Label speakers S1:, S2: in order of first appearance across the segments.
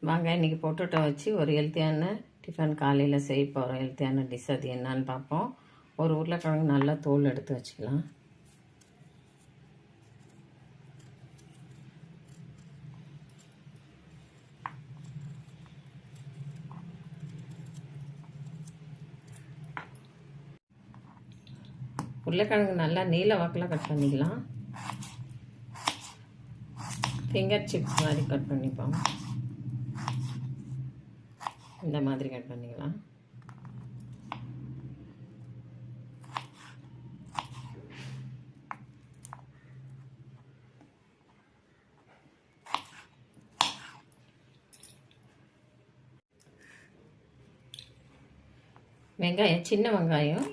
S1: வாங்க இன்றைக்கி பொட்டேட்டோ வச்சு ஒரு ஹெல்த்தியான டிஃபன் காலையில் செய்ய போகிறோம். ஹெல்த்தியான டிஷ் அது என்னன்னு பார்ப்போம். ஒரு உருளைக்கிழங்கு நல்லா தோல் எடுத்து வச்சுக்கலாம். உருளைக்கிழங்கு நல்லா நீல வாக்கில் கட் பண்ணிக்கலாம். ஃபிங்கர் சிப்ஸ் மாதிரி கட் பண்ணிப்போம். இந்த மாதிரி கட் பண்ணிக்கலாம். வெங்காயம், சின்ன வெங்காயம்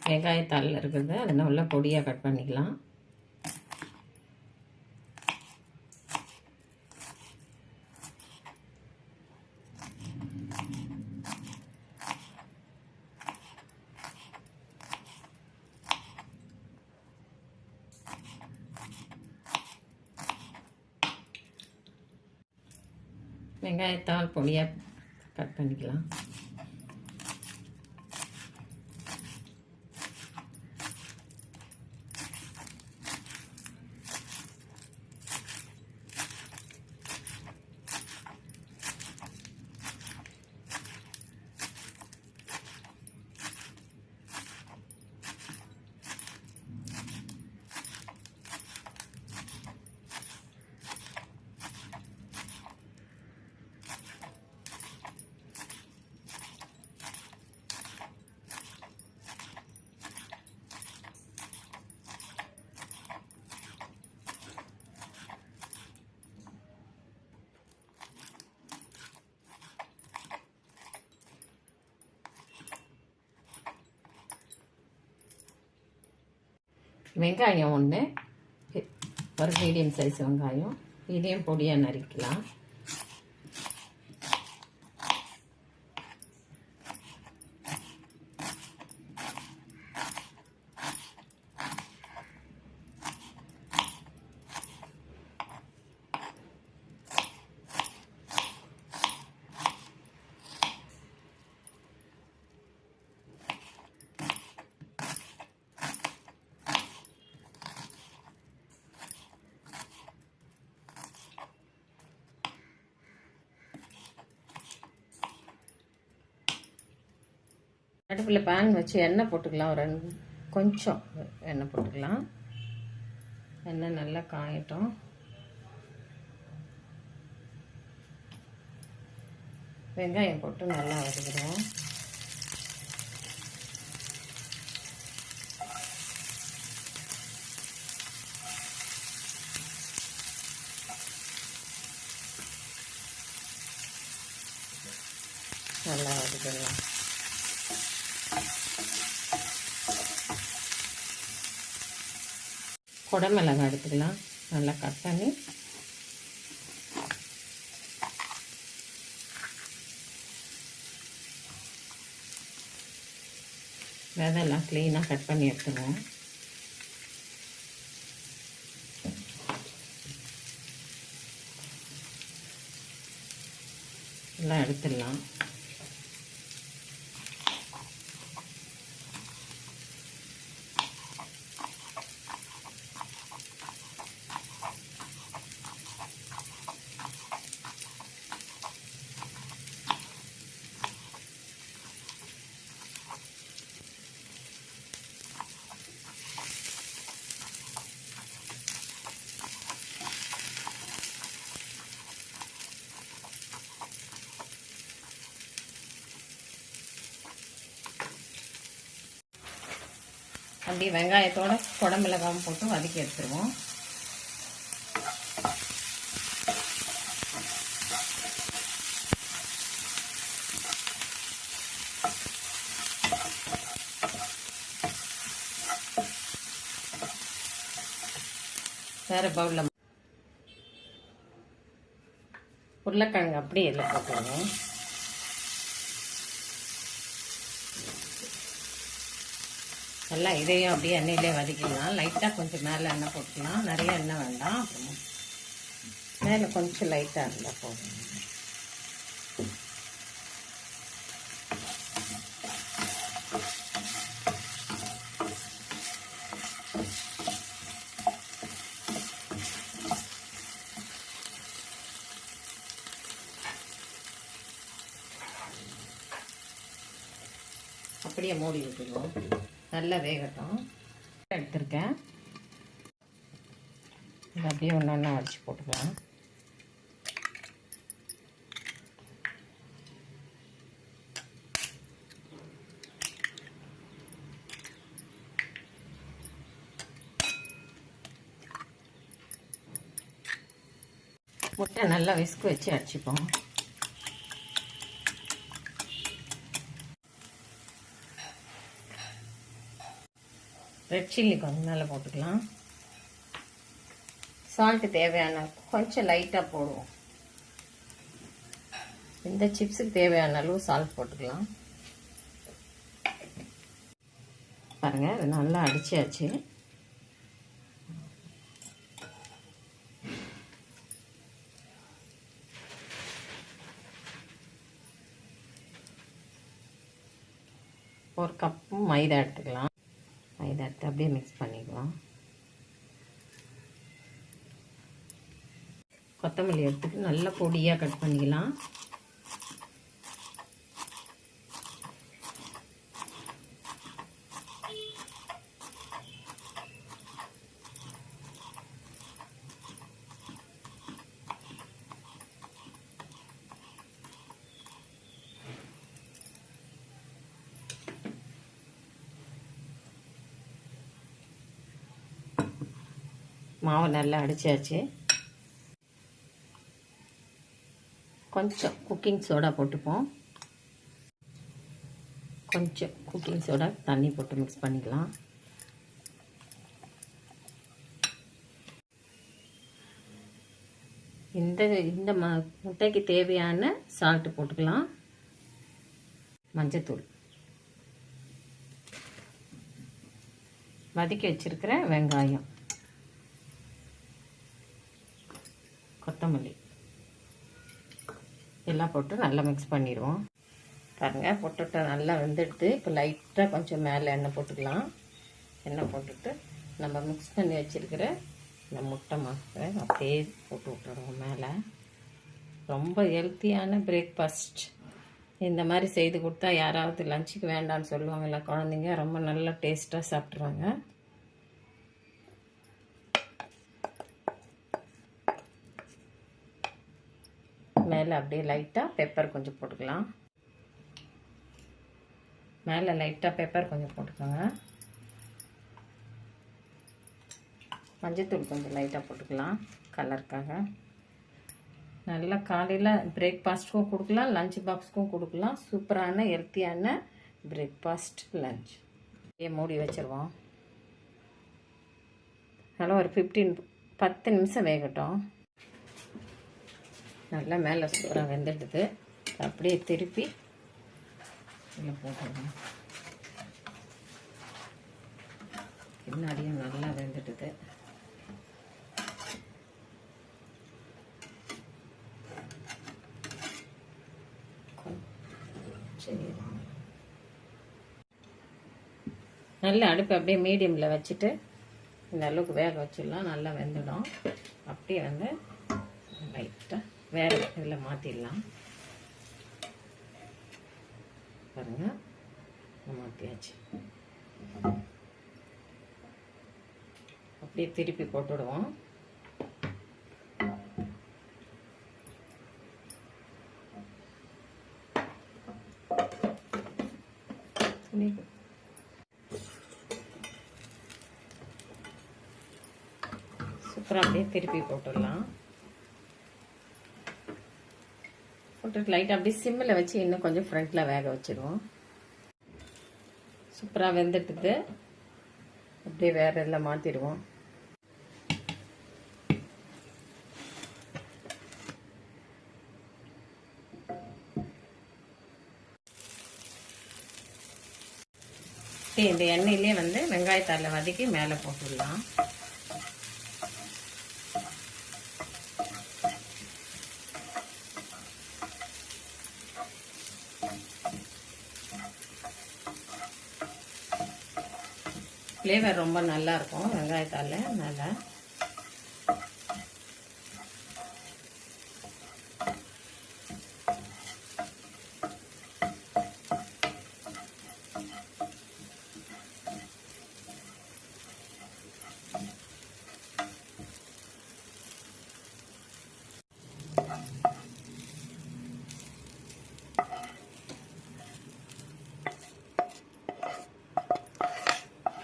S1: வெங்காயத்தாளில் இருக்கிறது அதை நல்லா பொடியாக கட் பண்ணிக்கலாம். வெங்காயத்தால் பொடியாக கட் பண்ணிக்கலாம். வெங்காயம் ஒன்று, ஒரு மீடியம் சைஸ் வெங்காயம், இதையும் பொடியாக நறுக்கலாம். அடுப்பில் பேன் வச்சு எண்ணெய் போட்டுக்கலாம். ஒரு கொஞ்சம் எண்ணெய் போட்டுக்கலாம். எண்ணெய் நல்லா காயட்டும். வெங்காயம் போட்டு நல்லா வதக்கிடுவோம். நல்லா வதக்கிடலாம். குடமிளகாய் எடுத்துக்கலாம். நல்லா கட் பண்ணி விதெல்லாம் க்ளீனாக கட் பண்ணி எடுத்துருவோம். எல்லாம் எடுத்துடலாம். அப்படி வெங்காயத்தோட குடமிளகாயும் போட்டு வதக்கி எடுத்துருவோம். வேறு பவுலில் உருளைக்கிழங்கு அப்படியே எல்லாம் போட்டுருவோம். நல்லா இதையும் அப்படியே எண்ணெயிலே வதக்கிடலாம். லைட்டாக கொஞ்சம் மேலே எண்ணெய் போட்டுக்கலாம். நிறைய எண்ணெய் வேண்டாம். அப்புறமா மேலே கொஞ்சம் லைட்டாக இருந்தால் போதும். அப்படியே மூடி விட்டுருவோம். நல்லா வேகட்டும். எடுத்துருக்கேன். இது அப்படியே ஒன்று ஒன்றா அடித்து போட்டுக்கலாம். முட்டை நல்லா விஸ்க் வச்சு அடிச்சுப்போம். ரெட் சில்லி கொஞ்சம் மேலே போட்டுக்கலாம். சால்ட்டு தேவையான கொஞ்சம் லைட்டாக போடுவோம். இந்த சிப்ஸுக்கு தேவையான அளவு சால்ட் போட்டுக்கலாம். பாருங்கள், இது நல்லா அடிச்சாச்சு. ஒரு கப்பு மைதா எடுத்துக்கலாம். மைதா எடுத்து அப்படியே மிக்ஸ் பண்ணிக்கலாம். கொத்தமல்லி எடுத்துட்டு நல்லா பொடியாக கட் பண்ணிக்கலாம். மாவு நல்லா அடிச்சாச்சு. கொஞ்சம் குக்கிங் சோடா போட்டுப்போம். கொஞ்சம் குக்கிங் சோடா தண்ணி போட்டு மிக்ஸ் பண்ணிக்கலாம். இந்த முட்டைக்கு தேவையான சால்ட்டு போட்டுக்கலாம். மஞ்சத்தூள், வதக்கி வச்சிருக்கிற வெங்காயம், கொத்தமல்லி எல்லாம் போட்டு நல்லா மிக்ஸ் பண்ணிடுவோம். பாருங்கள், பொட்டோட்டோ நல்லா வெந்துடுது. இப்போ லைட்டாக கொஞ்சம் மேலே எண்ணெய் போட்டுக்கலாம். எண்ணெய் போட்டுட்டு நம்ம மிக்ஸ் பண்ணி வச்சுருக்கிற இந்த முட்டை மாசை அப்படியே போட்டு விட்டுருவோம் மேலே. ரொம்ப ஹெல்த்தியான பிரேக்ஃபாஸ்ட். இந்த மாதிரி செய்து கொடுத்தா யாராவது லஞ்சுக்கு வேண்டான்னு சொல்லுவாங்கள்ல குழந்தைங்க, ரொம்ப நல்லா டேஸ்ட்டாக சாப்பிட்ருவாங்க. மேலே அப்படியே லைட்டாக பெப்பர் கொஞ்சம் போட்டுக்கலாம். மேலே லைட்டாக பெப்பர் கொஞ்சம் போட்டுக்கோங்க. மஞ்சத்தூள் கொஞ்சம் லைட்டாக போட்டுக்கலாம் கலருக்காக. நல்லா காலையில் பிரேக்ஃபாஸ்ட்டுக்கும் கொடுக்கலாம், லஞ்ச் பாக்ஸுக்கும் கொடுக்கலாம். சூப்பரான ஹெல்த்தியான பிரேக்ஃபாஸ்ட் லஞ்ச். அப்படியே மூடி வச்சுருவோம். நல்லா ஒரு 10 நிமிஷம் வேகட்டும். நல்லா மேலே சூப்பராக வெந்துடுது. அப்படியே திருப்பி இதில் போட்டுருவோம். பின்னாடியும் நல்லா வெந்துடுது. சரி, நல்லா அடுப்பு அப்படியே மீடியமில் வச்சுட்டு இந்த அளவுக்கு வேக வச்சிடலாம். நல்லா வெந்துடும். அப்படியே வந்து லைட்டாக வேறு இதில் மாற்றிடலாம். பாருங்கள், மாற்றியாச்சு. அப்படியே திருப்பி போட்டுவிடுவோம். சூப்பராக அப்படியே திருப்பி போட்டுடலாம். போட்டுட்டு லைட்டாக அப்படியே சிம்மில் வச்சு இன்னும் கொஞ்சம் ஃப்ரண்ட்டில் வேக வச்சுருவோம். சூப்பராக வெந்துட்டுது. அப்படியே வேறு எல்லாம் மாற்றிடுவோம். இந்த எண்ணெயிலே வந்து வெங்காயத்தால வதக்கி மேலே போட்டுடலாம். ஃப்ளேவர் ரொம்ப நல்லா இருக்கும் வெங்காயத்தால். நல்லா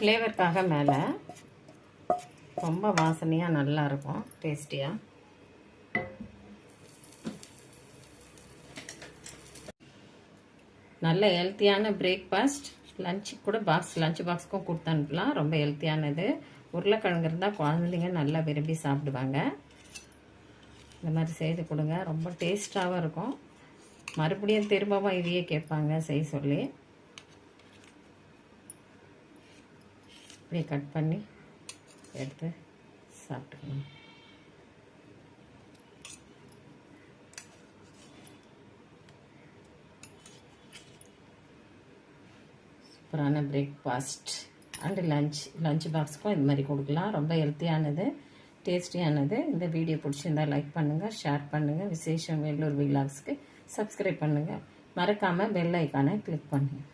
S1: ஃப்ளேவருக்காக மேலே ரொம்ப வாசனையாக நல்லாயிருக்கும், டேஸ்டியாக. நல்ல ஹெல்த்தியான பிரேக்ஃபாஸ்ட். லஞ்சுக்கு கூட லஞ்ச் பாக்ஸுக்கும் கொடுத்து அனுப்பலாம். ரொம்ப ஹெல்த்தியானது. உருளைக்கிழங்கு இருந்தால் குழந்தைங்க நல்லா விரும்பி சாப்பிடுவாங்க. இந்த மாதிரி செய்து கொடுங்க, ரொம்ப டேஸ்ட்டாகவும் இருக்கும். மறுபடியும் திரும்பவும் இதையே கேட்பாங்க செய்ய சொல்லி. இப்படியே கட் பண்ணி எடுத்து சாப்பிட்டுக்கணும். சூப்பரான பிரேக்ஃபாஸ்ட் அண்டு லஞ்ச் பாக்ஸுக்கும் இது மாதிரி கொடுக்கலாம். ரொம்ப ஹெல்த்தியானது, டேஸ்டியானது. இந்த வீடியோ பிடிச்சிருந்தால் லைக் பண்ணுங்கள், ஷேர் பண்ணுங்கள். விசேஷம் வேலூர் விலாக்ஸ்க்கு சப்ஸ்கிரைப் பண்ணுங்கள். மறக்காமல் பெல் ஐக்கானை கிளிக் பண்ணுங்கள்.